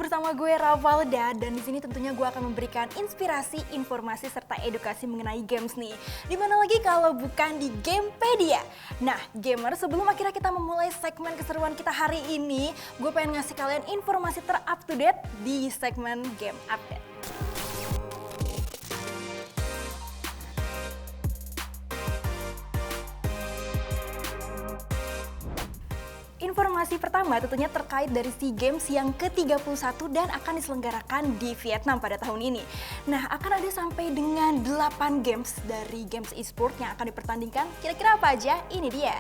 bersama gue Ravalda dan di sini tentunya gue akan memberikan inspirasi, informasi serta edukasi mengenai games nih. Dimana lagi kalau bukan di Gamepedia. Nah, gamer, sebelum akhirnya kita memulai segmen keseruan kita hari ini, gue pengen ngasih kalian informasi ter-up to date di segmen Game Update. Informasi pertama tentunya terkait dari SEA Games yang ke-31 dan akan diselenggarakan di Vietnam pada tahun ini. Nah, akan ada sampai dengan 8 games dari games e-sport yang akan dipertandingkan. Kira-kira apa aja? Ini dia.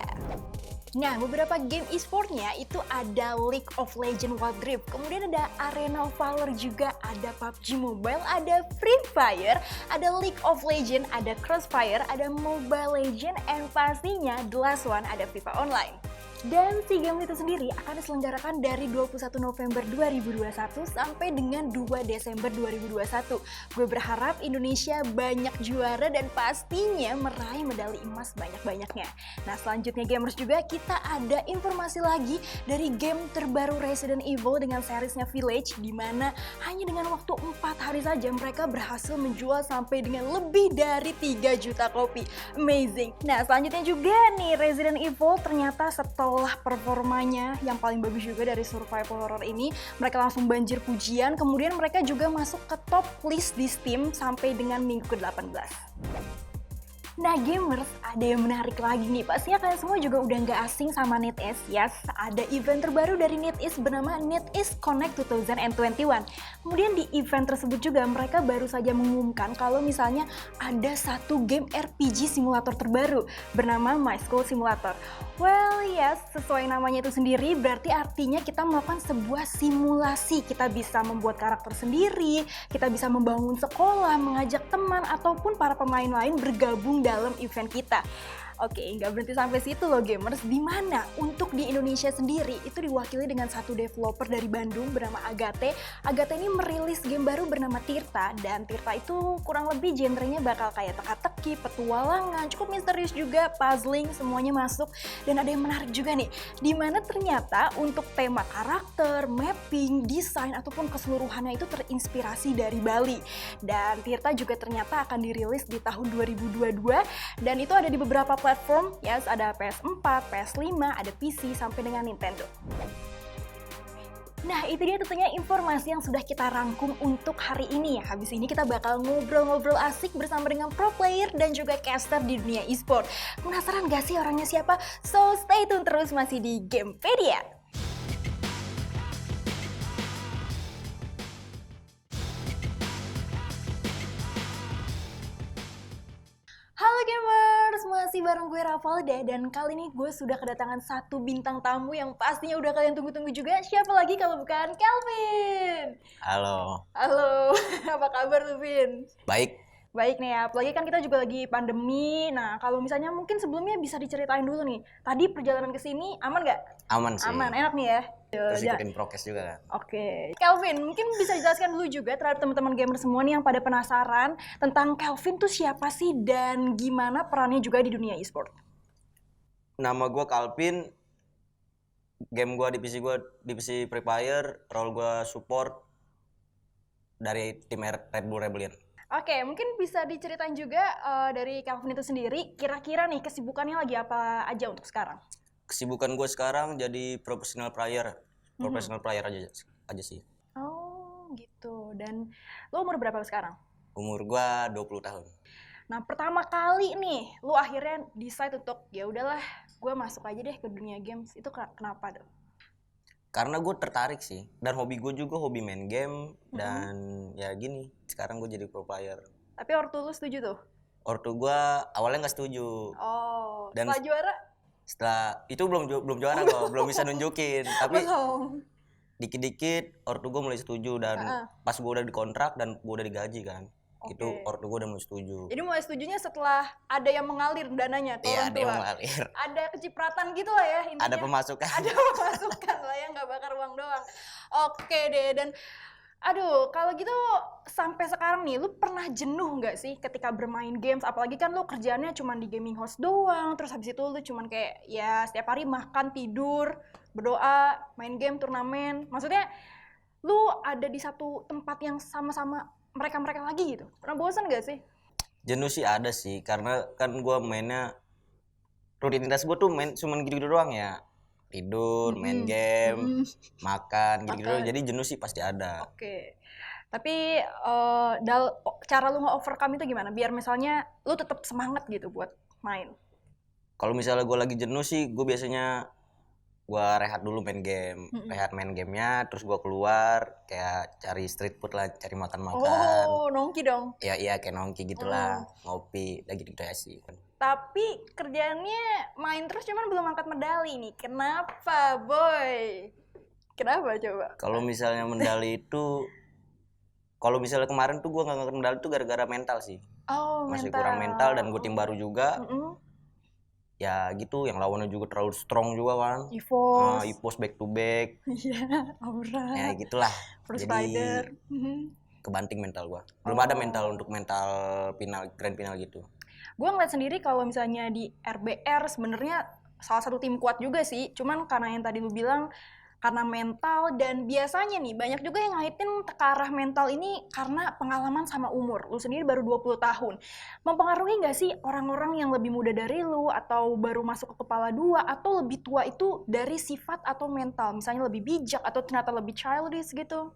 Nah, beberapa game e-sportnya itu ada League of Legends Wild Rift, kemudian ada Arena of Valor juga, ada PUBG Mobile, ada Free Fire, ada League of Legends, ada Crossfire, ada Mobile Legends, and pastinya the last one ada FIFA Online. Dan SEA Games itu sendiri akan diselenggarakan dari 21 November 2021 sampai dengan 2 Desember 2021. Gue berharap Indonesia banyak juara dan pastinya meraih medali emas banyak-banyaknya. Nah, selanjutnya gamers juga kita ada informasi lagi dari game terbaru Resident Evil dengan seriesnya Village, di mana hanya dengan waktu 4 hari saja mereka berhasil menjual sampai dengan lebih dari 3 juta kopi. Amazing. Nah, selanjutnya juga nih Resident Evil ternyata setelah performanya yang paling bagus juga dari survival horror ini, mereka langsung banjir pujian, kemudian mereka juga masuk ke top list di Steam sampai dengan minggu ke-18. Nah gamers, ada yang menarik lagi nih, pastinya kalian semua juga udah nggak asing sama NetEase. Yes, ada event terbaru dari NetEase bernama NetEase Connect 2021. Kemudian di event tersebut juga mereka baru saja mengumumkan kalau misalnya ada satu game RPG simulator terbaru bernama My School Simulator. Well yes, sesuai namanya itu sendiri berarti artinya kita melakukan sebuah simulasi. Kita bisa membuat karakter sendiri, kita bisa membangun sekolah, mengajak teman ataupun para pemain lain bergabung dalam event kita. Oke, nggak berhenti sampai situ loh gamers, di mana untuk di Indonesia sendiri itu diwakili dengan satu developer dari Bandung bernama Agate. Agate ini merilis game baru bernama Tirta, dan Tirta itu kurang lebih genrenya bakal kayak teka-teki, petualangan, cukup misterius juga, puzzling, semuanya masuk. Dan ada yang menarik juga nih, di mana ternyata untuk tema karakter, mapping, desain, ataupun keseluruhannya itu terinspirasi dari Bali. Dan Tirta juga ternyata akan dirilis di tahun 2022, dan itu ada di beberapa platform, yes, ada PS4, PS5, ada PC, sampai dengan Nintendo. Nah, itu dia tentunya informasi yang sudah kita rangkum untuk hari ini ya. Habis ini kita bakal ngobrol-ngobrol asik bersama dengan pro player dan juga caster di dunia e-sport. Penasaran gak sih orangnya siapa? So, stay tune terus masih di Gamepedia. Halo gamers, masih bareng gue Ravalda dan kali ini gue sudah kedatangan satu bintang tamu yang pastinya udah kalian tunggu-tunggu juga. Siapa lagi kalau bukan Kelvin? Halo. Halo, apa kabar tuh Vin? Baik. Baik nih ya, apalagi kan kita juga lagi pandemi. Nah, kalau misalnya mungkin sebelumnya bisa diceritain dulu nih. Tadi perjalanan ke sini aman nggak? Aman sih. Aman, enak nih ya. Terus ikutin prokes juga kan. Oke. Kelvin, mungkin bisa dijelaskan dulu juga terhadap teman-teman gamer semua nih yang pada penasaran tentang Kelvin tuh siapa sih dan gimana perannya juga di dunia e-sport. Nama gue Calvin. Game gue di PC Free Fire. Role gue support dari tim Red Bull Rebellion. Oke, mungkin bisa diceritain juga dari Kelvin itu sendiri, kira-kira nih kesibukannya lagi apa aja untuk sekarang? Kesibukan gue sekarang jadi professional player aja sih. Oh gitu, dan lo umur berapa sekarang? Umur gue 20 tahun. Nah, pertama kali nih lo akhirnya decide untuk ya udahlah gue masuk aja deh ke dunia games, itu kenapa tuh? Karena gue tertarik sih, dan hobi gue juga hobi main game, dan ya gini, sekarang gue jadi pro player. Tapi ortu lu setuju tuh? Ortu gue awalnya nggak setuju. Oh, dan setelah juara? Setelah itu belum juara gue, belum bisa nunjukin. Tapi dikit-dikit ortu gue mulai setuju, dan pas gue udah dikontrak dan gue udah digaji kan. Okay. Itu ortu gue udah mulai setuju. Jadi mulai setujunya setelah ada yang mengalir dananya tuh. Iya, ada yang mengalir. Ada kecipratan gitu lah ya intinya. Ada pemasukan. Ada pemasukan lah ya, nggak bakar uang doang. Oke deh, dan aduh, kalau gitu sampai sekarang nih, lu pernah jenuh nggak sih ketika bermain games? Apalagi kan lu kerjaannya cuma di gaming house doang, terus habis itu lu cuman kayak ya setiap hari makan, tidur, berdoa, main game, turnamen. Maksudnya lu ada di satu tempat yang sama-sama mereka-mereka lagi gitu? Pernah bosan gak sih? Jenuh sih ada sih, karena kan gue mainnya, rutinitas gue tuh main cuman gitu-gitu doang ya. Tidur, main game, makan, gitu-gitu. Jadi jenuh sih pasti ada. Oke. Tapi cara lu nge-overcome itu gimana? Biar misalnya lu tetap semangat gitu buat main. Kalau misalnya gue lagi jenuh sih, gue biasanya gue rehat dulu main game, rehat main gamenya, terus gue keluar kayak cari street food lah, cari makan-makan. Oh, nongki dong? Iya kayak nongki gitulah, ngopi, lagi gitu ya sih. Tapi kerjaannya main terus cuman belum angkat medali nih. Kenapa, boy? Kenapa coba? Kalau misalnya medali itu, kalau misalnya kemarin tuh gue nggak ngangkat medali tuh gara-gara mental sih. Oh, masih mental. kurang mental dan gue tim baru juga. Ya gitu, yang lawannya juga terlalu strong juga kan. EVOS back to back. Iya, Aura. Ya gitulah. First jadi rider. Kebanting mental gua. Belum ada mental untuk mental final, grand final gitu. Gua ngeliat sendiri kalau misalnya di RBR sebenarnya salah satu tim kuat juga sih. Cuman karena yang tadi lu bilang karena mental, dan biasanya nih banyak juga yang ngaitin ke arah mental ini karena pengalaman sama umur. Lu sendiri baru 20 tahun. Mempengaruhi nggak sih orang-orang yang lebih muda dari lu atau baru masuk ke kepala dua atau lebih tua itu dari sifat atau mental? Misalnya lebih bijak atau ternyata lebih childish gitu?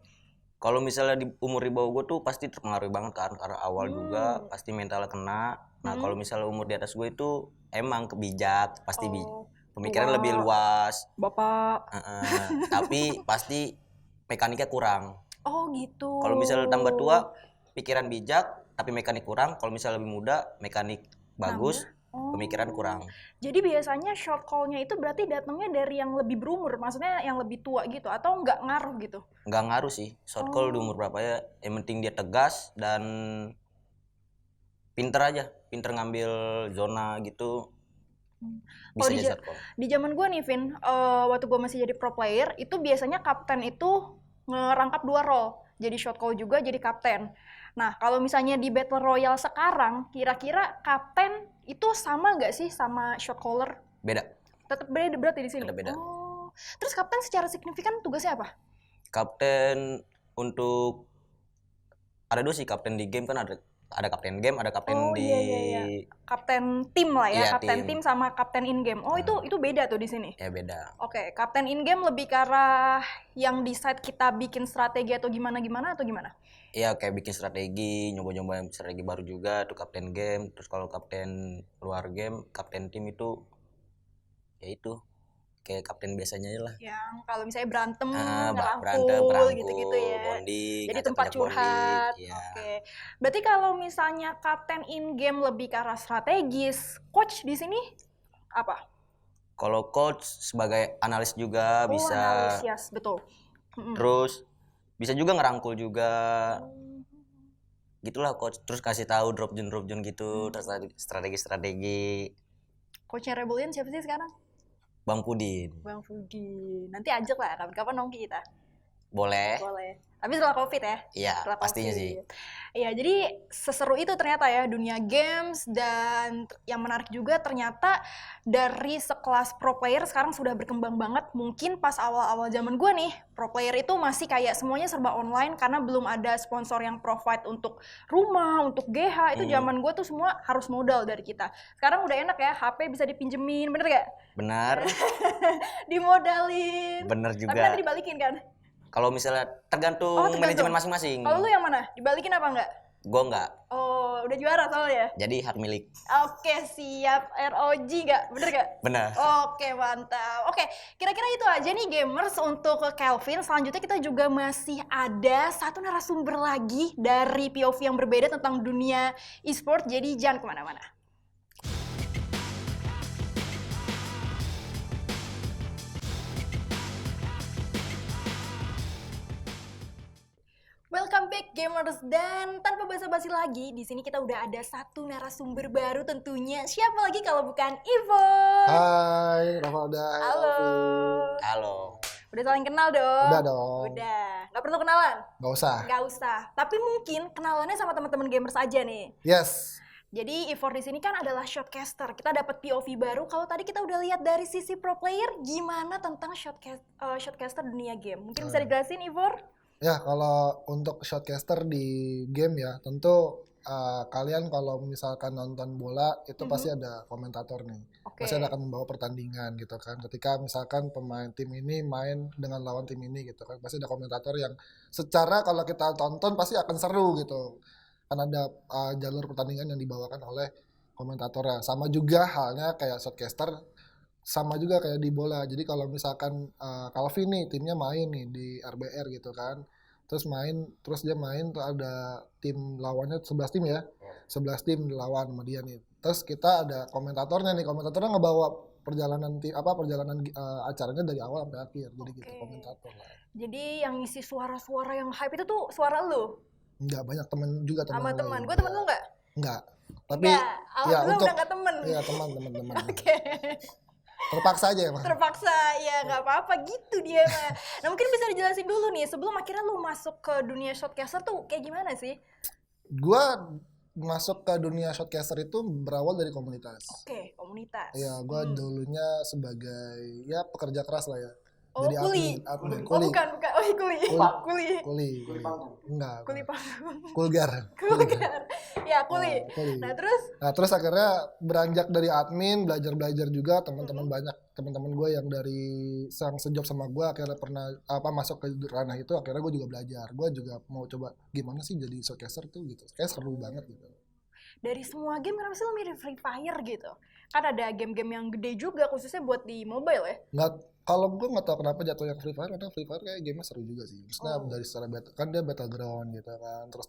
Kalau misalnya di umur di bawah gue tuh pasti terpengaruh banget kan, karena awal juga pasti mentalnya kena. Nah kalau misalnya umur di atas gue itu emang kebijak, pasti pemikiran lebih luas. Bapak. Tapi pasti mekaniknya kurang. Oh gitu. Kalau misalnya tambah tua, pikiran bijak tapi mekanik kurang. Kalau misalnya lebih muda, mekanik bagus, pemikiran kurang. Jadi biasanya short call-nya itu berarti datangnya dari yang lebih berumur, maksudnya yang lebih tua gitu, atau nggak ngaruh gitu? Nggak ngaruh sih, short call di umur berapa ya, yang penting dia tegas dan pinter aja, pinter ngambil zona gitu. Bisa jadi short call. Di zaman gue nih Vin, waktu gue masih jadi pro player, itu biasanya kapten itu ngerangkap 2 role, jadi short call juga, jadi kapten. Nah, kalau misalnya di Battle Royale sekarang, kira-kira kapten itu sama nggak sih sama shot caller? Beda. Tetap beda berarti di sini? Ada beda. Oh. Terus kapten secara signifikan tugasnya apa? Kapten untuk, ada 2 sih kapten di game kan, ada kapten game, ada kapten iya. Kapten tim lah ya, iya, kapten tim sama kapten in game. Oh, itu beda tuh di sini. Ya beda. Oke, kapten in game lebih ke arah yang decide kita bikin strategi atau gimana atau gimana? Iya, kayak bikin strategi, nyoba-nyoba strategi baru juga tuh kapten game. Terus kalau kapten luar game, kapten tim itu ya itu kayak kapten biasanya aja lah. Yang kalau misalnya berantem, ngerangkul gitu-gitu ya. Bonding, jadi tempat curhat. Ya. Oke. Berarti kalau misalnya kapten in game lebih ke arah strategis, coach di sini apa? Kalau coach sebagai analis juga bisa. Analis, yes, betul. Terus bisa juga ngerangkul juga. Gitulah coach, terus kasih tahu drop zone gitu, terus strategi. Coachnya Rebellion siapa sih sekarang? Bang Pudin. Nanti ajak lah, kapan-kapan nongki kita. Boleh. Tapi setelah COVID ya? Iya, pastinya sih. Iya, jadi seseru itu ternyata ya dunia games, dan yang menarik juga ternyata dari sekelas pro player sekarang sudah berkembang banget. Mungkin pas awal-awal zaman gue nih, pro player itu masih kayak semuanya serba online karena belum ada sponsor yang provide untuk rumah, untuk GH. Itu zaman gue tuh semua harus modal dari kita. Sekarang udah enak ya, HP bisa dipinjemin, bener gak? Benar. Dimodalin. Bener juga. Tapi nanti dibalikin kan? Kalau misalnya tergantung manajemen masing-masing. Kalau lu yang mana? Dibalikin apa enggak? Gue enggak. Oh, udah juara soalnya. Jadi hak milik. Oke, siap. ROG enggak? Bener gak? Benar. Oke, mantap. Oke, kira-kira itu aja nih gamers untuk Kelvin. Selanjutnya kita juga masih ada satu narasumber lagi dari POV yang berbeda tentang dunia e-sport. Jadi jangan kemana-mana. Welcome back gamers, dan tanpa basa-basi lagi, di sini kita udah ada satu narasumber baru tentunya. Siapa lagi kalau bukan Ivo? Hai, Ravalda. Halo. Udah saling kenal dong? Udah dong. Udah. Nggak perlu kenalan? Nggak usah. Tapi mungkin kenalannya sama teman-teman gamers aja nih. Yes. Jadi Ivor di sini kan adalah shotcaster. Kita dapat POV baru. Kalau tadi kita udah lihat dari sisi pro player, gimana tentang shotcaster dunia game? Mungkin bisa dijelasin, Ivor? Ya, kalau untuk shotcaster di game ya, tentu kalian kalau misalkan nonton bola itu pasti ada komentator nih. Pasti akan membawa pertandingan gitu kan. Ketika misalkan pemain tim ini main dengan lawan tim ini gitu kan, pasti ada komentator yang secara kalau kita tonton pasti akan seru gitu. Kan ada jalur pertandingan yang dibawakan oleh komentatornya. Sama juga halnya kayak shotcaster, sama juga kayak di bola. Jadi kalau misalkan Calvin nih timnya main nih di RBR gitu kan. Terus dia main tuh ada tim lawannya 11 tim ya. 11 tim lawan sama dia nih. Terus kita ada komentatornya nih. Komentatornya ngebawa perjalanan acaranya dari awal sampai akhir. Jadi gitu komentator lah. Jadi yang isi suara-suara yang hype itu tuh suara lu? Enggak, banyak temen juga temen. Sama temen. Gue temen lu enggak? Enggak. Tapi ya untuk udah enggak temen. Iya, teman-teman. Oke. Terpaksa aja emang. Terpaksa, ya nggak apa-apa gitu dia mah. Nah mungkin bisa dijelasin dulu nih, sebelum akhirnya lu masuk ke dunia shotcaster tuh kayak gimana sih? Gua masuk ke dunia shotcaster itu berawal dari komunitas. Oke, komunitas. Ya, gua dulunya sebagai ya pekerja keras lah ya. Oh, jadi admin. Kuli. Oh, bukan. Oh, kuli. Enggak. Kuli panggung. Kulgar. Ya, kuli. Kuli. Nah, terus akhirnya beranjak dari admin, belajar juga teman-teman banyak teman-teman gue yang dari sang sejob sama gue akhirnya pernah masuk ke ranah itu, akhirnya gue juga belajar. Gue juga mau coba gimana sih jadi showcaster tuh gitu. Kayak seru banget gitu. Dari semua game kenapa sih lo mirip Free Fire gitu? Kan ada game-game yang gede juga khususnya buat di mobile ya? Kalau gue nggak tahu kenapa jatuhnya ke Free Fire, karena Free Fire kayak gamenya seru juga sih. Maksudnya dari secara kan dia battleground gitu kan. Terus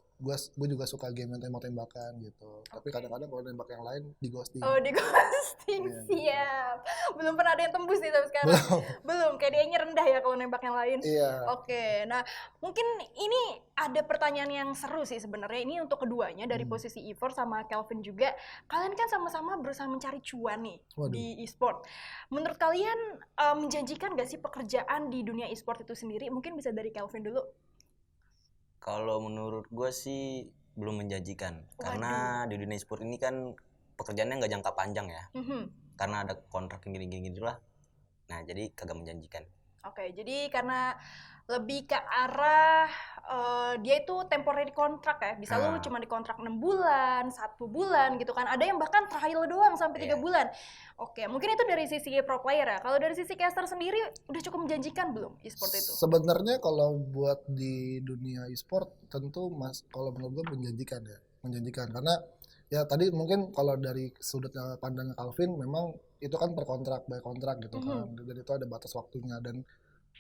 gue juga suka game yang tembak-tembakan gitu. Tapi kadang-kadang kalau nembak yang lain di ghosting. Oh, di ghosting, siap. Belum pernah ada yang tembus nih tapi sekarang. Belum, kayak dia rendah ya kalau nembak yang lain. Iya. Oke, nah mungkin ini ada pertanyaan yang seru sih sebenarnya. Ini untuk keduanya dari posisi Ivor sama Kelvin juga. Kalian kan sama-sama berusaha mencari cuan nih di e-sport. Menurut kalian menjanjikan gak sih pekerjaan di dunia e-sport itu sendiri? Mungkin bisa dari Kelvin dulu. Kalau menurut gue sih belum menjanjikan. Karena di dunia e-sport ini kan pekerjaannya nggak jangka panjang ya. Karena ada kontrak yang gini-gini lah. Nah, jadi kagak menjanjikan. Oke, jadi karena lebih ke arah dia itu temporary kontrak ya. Bisa lu cuma dikontrak 6 bulan, 1 bulan gitu kan. Ada yang bahkan trial doang sampai 3 bulan. Oke, mungkin itu dari sisi pro player ya. Kalau dari sisi caster sendiri udah cukup menjanjikan belum e-sport itu? Sebenarnya kalau buat di dunia e-sport tentu kalau menurut gue menjanjikan ya. Menjanjikan karena ya tadi mungkin kalau dari sudut pandangnya Calvin memang itu kan per kontrak, by kontrak gitu kan. Jadi itu ada batas waktunya, dan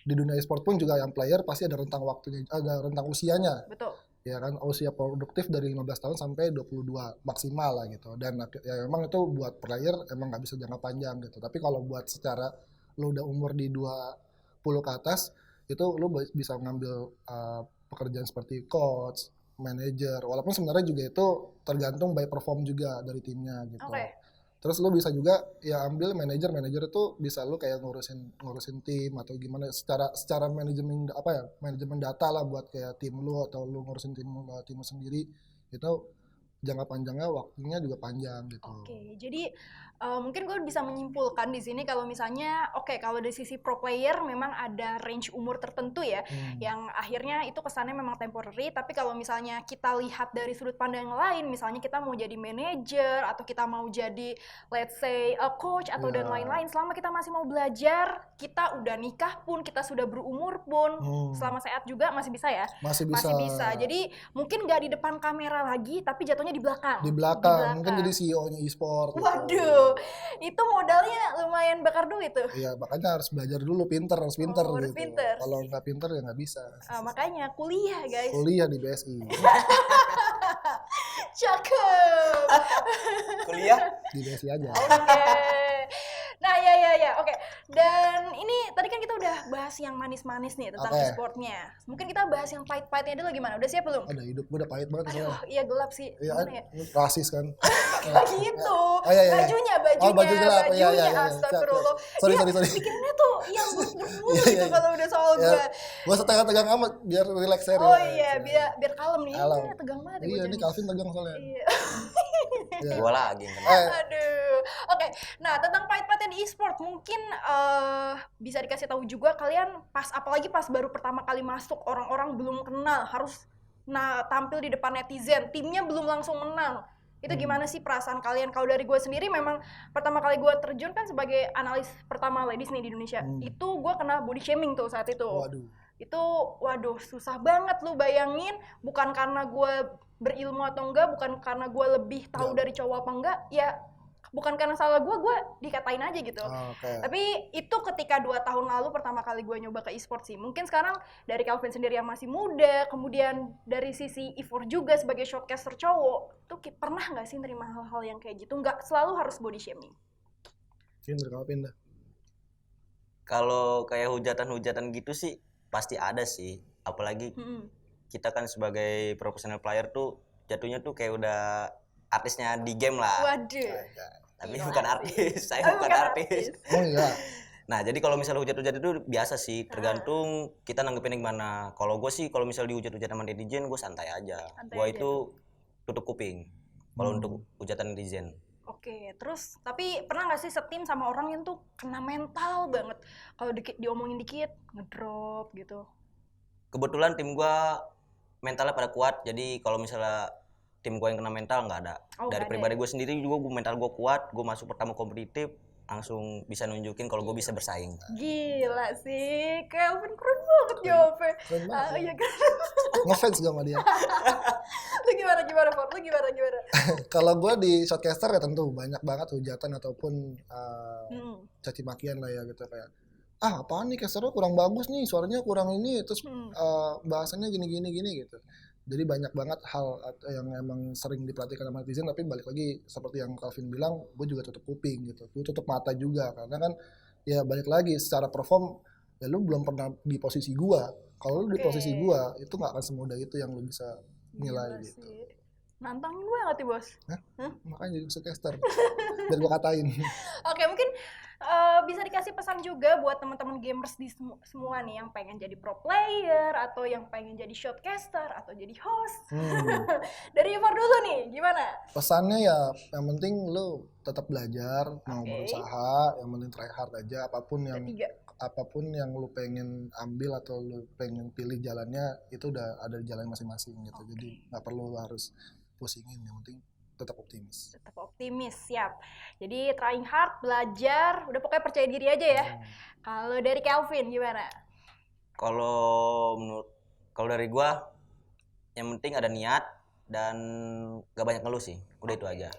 di dunia e-sport pun juga yang player pasti ada rentang waktunya, ada rentang usianya. Betul. Ya kan, usia produktif dari 15 tahun sampai 22 maksimal lah gitu. Dan ya memang itu buat player emang nggak bisa jangka panjang gitu. Tapi kalau buat secara lu udah umur di 20 ke atas, itu lu bisa ngambil pekerjaan seperti coach, manager. Walaupun sebenarnya juga itu tergantung by perform juga dari timnya gitu. Terus lu bisa juga ya ambil manajer itu bisa lu kayak ngurusin tim atau gimana secara manajemen manajemen data lah buat kayak tim lu, atau lu ngurusin tim lu sendiri, itu jangka panjangnya waktunya juga panjang gitu. Oke, jadi mungkin gue bisa menyimpulkan di sini kalau misalnya kalau dari sisi pro player memang ada range umur tertentu ya, yang akhirnya itu kesannya memang temporary. Tapi kalau misalnya kita lihat dari sudut pandang yang lain, misalnya kita mau jadi manajer atau kita mau jadi let's say a coach atau dan lain-lain, selama kita masih mau belajar, kita udah nikah pun, kita sudah berumur pun, selama sehat juga masih bisa ya? Masih bisa. Jadi mungkin nggak di depan kamera lagi, tapi jatuhnya di belakang. Di belakang. Mungkin jadi CEO-nya e-sport. Waduh, itu modalnya lumayan bakar duit tuh. Iya, makanya harus belajar dulu, harus pinter gitu. Kalau nggak pinter ya nggak bisa. Makanya kuliah guys. Kuliah di BSI. Cakep. Kuliah di BSI aja. Oke. Nah ya. Oke. Dan ini tadi kan kita udah bahas yang manis-manis nih tentang e-sportnya. Mungkin kita bahas yang pahit-pahitnya dulu gimana? Udah siap belum? Ada, hidup gue udah pahit banget. Aduh, iya gelap sih. Iya, rasis kan. Gitu. Iya. Bajunya. Astagfirullah. Sorry. Pikirannya tuh yang buruk gitu kalau udah soal gue. Gue tegang amat biar relax aja. Oh iya, biar kalem nih. Ini tegang banget. Iya, ini Calvin tegang soalnya. Iya. Gue lagi. Aduh. Oke, nah tentang pahit-pahitnya di e-sport mungkin bisa dikasih tahu juga kalian apalagi pas baru pertama kali masuk, orang-orang belum kenal, harus tampil di depan netizen, timnya belum langsung menang. Itu gimana sih perasaan kalian? Kalau dari gue sendiri memang pertama kali gue terjun kan sebagai analis pertama ladies nih di Indonesia, itu gue kena body shaming tuh saat itu. Itu waduh susah banget lu bayangin, bukan karena gue berilmu atau enggak, bukan karena gue lebih tahu dari cowok apa enggak, ya bukan karena salah gue dikatain aja gitu. Tapi itu ketika 2 tahun lalu pertama kali gue nyoba ke e-sport sih. Mungkin sekarang dari Calvin sendiri yang masih muda, kemudian dari sisi Ivor juga sebagai shortcaster cowok, tuh pernah nggak sih nerima hal-hal yang kayak gitu? Nggak selalu harus body shaming. Calvin dah. Kalau kayak hujatan-hujatan gitu sih pasti ada sih. Apalagi kita kan sebagai professional player tuh jatuhnya tuh kayak udah artisnya di game lah. Waduh. Tapi bukan artis, saya bukan artis. Oh iya. Nah, jadi kalau misalnya hujat-hujat itu biasa sih, tergantung kita nanggepin gimana. Kalau gue sih, kalau misalnya dihujat-hujat sama netizen, gue santai aja. Gue itu tutup kuping kalau untuk hujatan netizen. Oke, terus tapi pernah nggak sih setim sama orang yang tuh kena mental banget? Kalau diomongin dikit, ngedrop gitu. Kebetulan tim gue mentalnya pada kuat, jadi kalau misalnya tim gue yang kena mental nggak ada. Dari pribadi gue sendiri juga mental gue kuat, gue masuk pertama kompetitif, langsung bisa nunjukin kalau gue bisa bersaing. Gila sih, Calvin keren banget jawabnya. Keren banget. Iya kan? Ngefans gue sama dia. Lu gimana, Ford? Lu gimana? Kalau gue di shortcaster ya tentu banyak banget hujatan ataupun caci makian lah ya gitu, kayak apaan nih casternya kurang bagus nih, suaranya kurang ini, terus bahasanya gini gitu. Jadi banyak banget hal yang emang sering diperhatikan sama netizen, tapi balik lagi seperti yang Calvin bilang, gue juga tutup kuping gitu, gue tutup mata juga, karena kan ya balik lagi secara perform ya lu belum pernah di posisi gue. Kalau lu di posisi gue itu nggak akan semudah itu yang lu bisa nilai gitu. Nantangin banget ya bos. Makanya jadi shortcaster biar gue katain. Oke, mungkin bisa dikasih pesan juga buat teman-teman gamers di semua nih yang pengen jadi pro player atau yang pengen jadi shortcaster atau jadi host. Dari Ivor dulu nih, gimana? Pesannya ya yang penting lu tetap belajar, mau berusaha, yang penting try hard aja, apapun yang lu pengen ambil atau lu pengen pilih jalannya itu udah ada di jalan masing-masing gitu. Jadi nggak perlu harus pusingin, yang penting tetap optimis. Tetap optimis, siap. Jadi trying hard, belajar, udah pokoknya percaya diri aja ya. Kalau dari Calvin gimana? Kalau dari gua yang penting ada niat dan gak banyak ngeluh sih. Udah itu aja.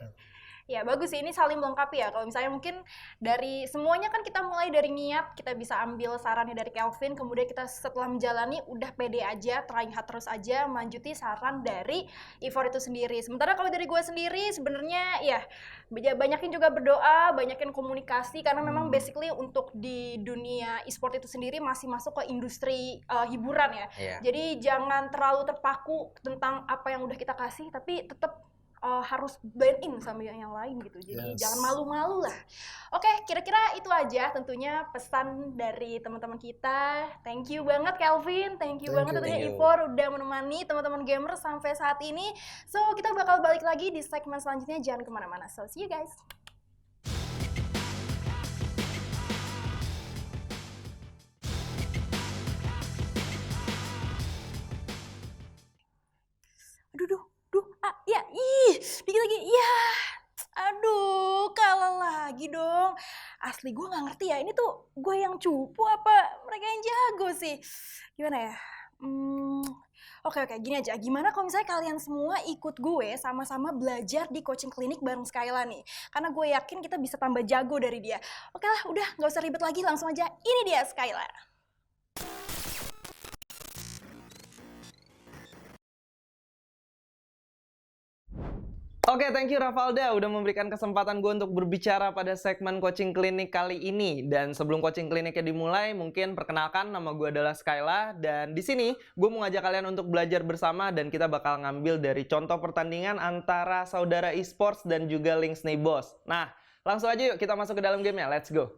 Ya bagus sih, ini saling melengkapi ya. Kalau misalnya mungkin dari semuanya kan kita mulai dari niat, kita bisa ambil sarannya dari Calvin, kemudian kita setelah menjalani udah pede aja, trying hard terus aja, melanjuti saran dari Ivor itu sendiri. Sementara kalau dari gue sendiri sebenarnya ya banyakin juga berdoa, banyakin komunikasi, karena memang basically untuk di dunia e-sport itu sendiri masih masuk ke industri hiburan ya. Jadi jangan terlalu terpaku tentang apa yang udah kita kasih, tapi tetap harus blend in sama yang lain gitu. Jadi jangan malu-malu lah. Oke, kira-kira itu aja tentunya pesan dari teman-teman kita. Thank you banget Calvin, thank you banget tentunya Ivor udah menemani teman-teman gamers sampai saat ini. So, kita bakal balik lagi di segmen selanjutnya, jangan kemana-mana. So, see you guys. Dikit lagi, ya, aduh, kalah lagi dong. Asli gue nggak ngerti ya, ini tuh gue yang cupu apa mereka yang jago sih? Gimana ya? Oke, gini aja. Gimana kalau misalnya kalian semua ikut gue sama-sama belajar di coaching klinik bareng Skyla nih? Karena gue yakin kita bisa tambah jago dari dia. Oke lah, udah nggak usah ribet lagi, langsung aja. Ini dia Skyla. Oke, thank you Rafalda udah memberikan kesempatan gue untuk berbicara pada segmen coaching klinik kali ini. Dan sebelum coaching kliniknya dimulai, mungkin perkenalkan nama gue adalah Skyla. Dan di sini gue mau ngajak kalian untuk belajar bersama dan kita bakal ngambil dari contoh pertandingan antara saudara esports dan juga Lynx nih bos. Nah, langsung aja yuk kita masuk ke dalam gamenya, let's go.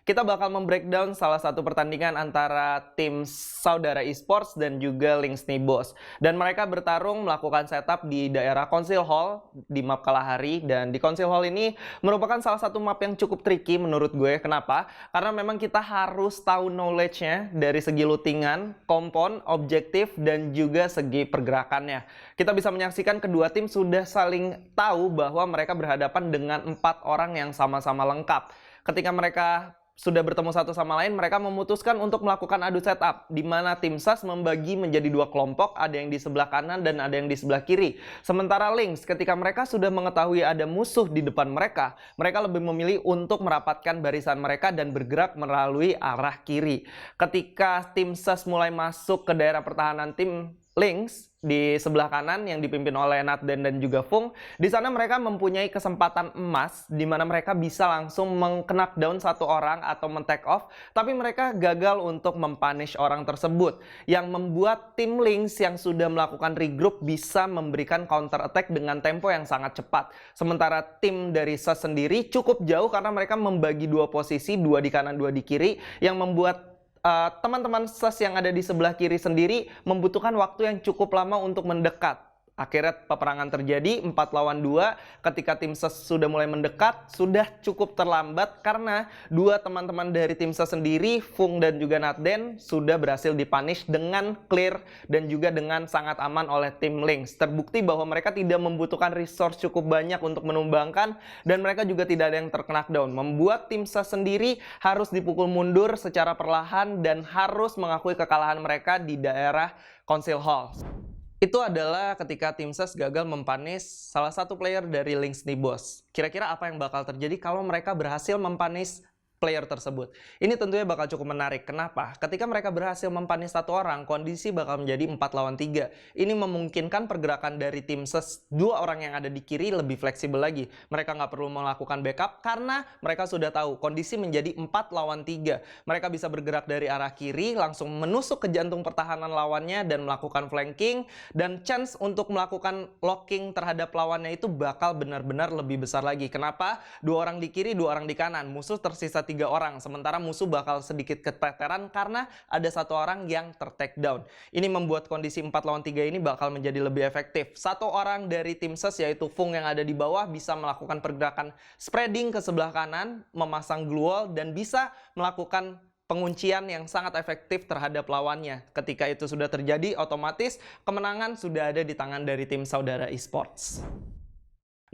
kita bakal membreakdown salah satu pertandingan antara tim Saudara Esports dan juga Lynx Nibos. Dan mereka bertarung melakukan setup di daerah Council Hall di map Kalahari. Dan di Council Hall ini merupakan salah satu map yang cukup tricky menurut gue. Kenapa? Karena memang kita harus tahu knowledge-nya dari segi lootingan, kompon, objektif, dan juga segi pergerakannya. Kita bisa menyaksikan kedua tim sudah saling tahu bahwa mereka berhadapan dengan 4 orang yang sama-sama lengkap. Ketika mereka sudah bertemu satu sama lain, mereka memutuskan untuk melakukan adu setup, di mana tim SAS membagi menjadi 2 kelompok, ada yang di sebelah kanan dan ada yang di sebelah kiri. Sementara Lynx, ketika mereka sudah mengetahui ada musuh di depan mereka, mereka lebih memilih untuk merapatkan barisan mereka dan bergerak melalui arah kiri. Ketika tim SAS mulai masuk ke daerah pertahanan tim Lynx di sebelah kanan yang dipimpin oleh Natden dan juga Fung, di sana mereka mempunyai kesempatan emas di mana mereka bisa langsung meng-knockdown satu orang atau men-take off, tapi mereka gagal untuk mempunish orang tersebut yang membuat tim Lynx yang sudah melakukan regroup bisa memberikan counter attack dengan tempo yang sangat cepat. Sementara tim dari SAS sendiri cukup jauh karena mereka membagi 2 posisi, 2 di kanan, 2 di kiri, yang membuat teman-teman SAS yang ada di sebelah kiri sendiri membutuhkan waktu yang cukup lama untuk mendekat. Akhirnya peperangan terjadi 4 lawan 2. Ketika tim SAS sudah mulai mendekat, sudah cukup terlambat karena 2 teman-teman dari tim SAS sendiri, Fung dan juga Natden, sudah berhasil dipunish dengan clear dan juga dengan sangat aman oleh tim Lynx. Terbukti bahwa mereka tidak membutuhkan resource cukup banyak untuk menumbangkan dan mereka juga tidak ada yang terknockdown. Membuat tim SAS sendiri harus dipukul mundur secara perlahan dan harus mengakui kekalahan mereka di daerah Council Hall. Itu adalah ketika tim SAS gagal mempunish salah satu player dari Lynx Nibos. Kira-kira apa yang bakal terjadi kalau mereka berhasil mempunish player tersebut? Ini tentunya bakal cukup menarik. Kenapa? Ketika mereka berhasil mempunish satu orang, kondisi bakal menjadi 4 lawan 3. Ini memungkinkan pergerakan dari tim SAS 2 orang yang ada di kiri lebih fleksibel lagi. Mereka nggak perlu melakukan backup karena mereka sudah tahu kondisi menjadi 4 lawan 3. Mereka bisa bergerak dari arah kiri, langsung menusuk ke jantung pertahanan lawannya dan melakukan flanking. Dan chance untuk melakukan locking terhadap lawannya itu bakal benar-benar lebih besar lagi. Kenapa? 2 orang di kiri, 2 orang di kanan. Musuh tersisa 3 orang, sementara musuh bakal sedikit keteteran karena ada 1 orang yang ter-take down. Ini membuat kondisi 4 lawan 3 ini bakal menjadi lebih efektif. 1 orang dari tim SAS yaitu Fung yang ada di bawah bisa melakukan pergerakan spreading ke sebelah kanan, memasang glue wall dan bisa melakukan penguncian yang sangat efektif terhadap lawannya. Ketika itu sudah terjadi, otomatis kemenangan sudah ada di tangan dari tim Saudara Esports.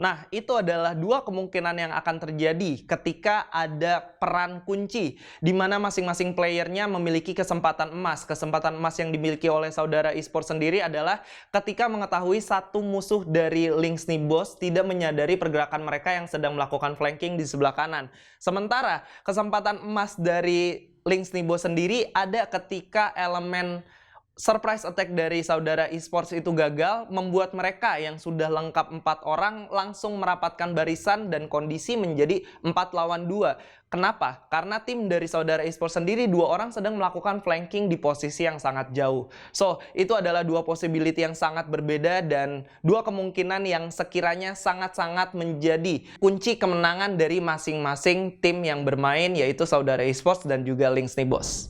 Nah, itu adalah 2 kemungkinan yang akan terjadi ketika ada peran kunci di mana masing-masing playernya memiliki kesempatan emas. Kesempatan emas yang dimiliki oleh Saudara Esports sendiri adalah ketika mengetahui satu musuh dari Lynx Nibos tidak menyadari pergerakan mereka yang sedang melakukan flanking di sebelah kanan. Sementara kesempatan emas dari Lynx Nibos sendiri ada ketika elemen surprise attack dari Saudara Esports itu gagal, membuat mereka yang sudah lengkap 4 orang langsung merapatkan barisan dan kondisi menjadi 4 lawan 2. Kenapa? Karena tim dari Saudara Esports sendiri 2 orang sedang melakukan flanking di posisi yang sangat jauh. So, itu adalah 2 possibility yang sangat berbeda dan 2 kemungkinan yang sekiranya sangat-sangat menjadi kunci kemenangan dari masing-masing tim yang bermain, yaitu Saudara Esports dan juga Lynx Nibos.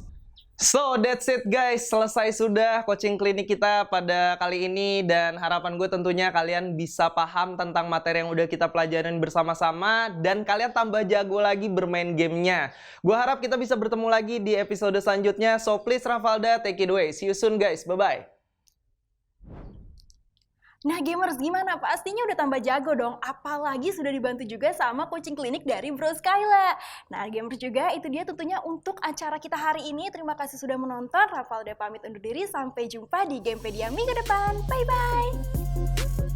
So, that's it guys. Selesai sudah coaching klinik kita pada kali ini. Dan harapan gue tentunya kalian bisa paham tentang materi yang udah kita pelajarin bersama-sama. Dan kalian tambah jago lagi bermain gamenya. Gue harap kita bisa bertemu lagi di episode selanjutnya. So, please Rafalda, take it away. See you soon guys. Bye-bye. Nah gamers gimana? Pastinya udah tambah jago dong, apalagi sudah dibantu juga sama coaching klinik dari Bro Skyla. Nah gamers juga itu dia tentunya untuk acara kita hari ini. Terima kasih sudah menonton, Rafalda pamit undur diri, sampai jumpa di Gamepedia minggu depan. Bye-bye!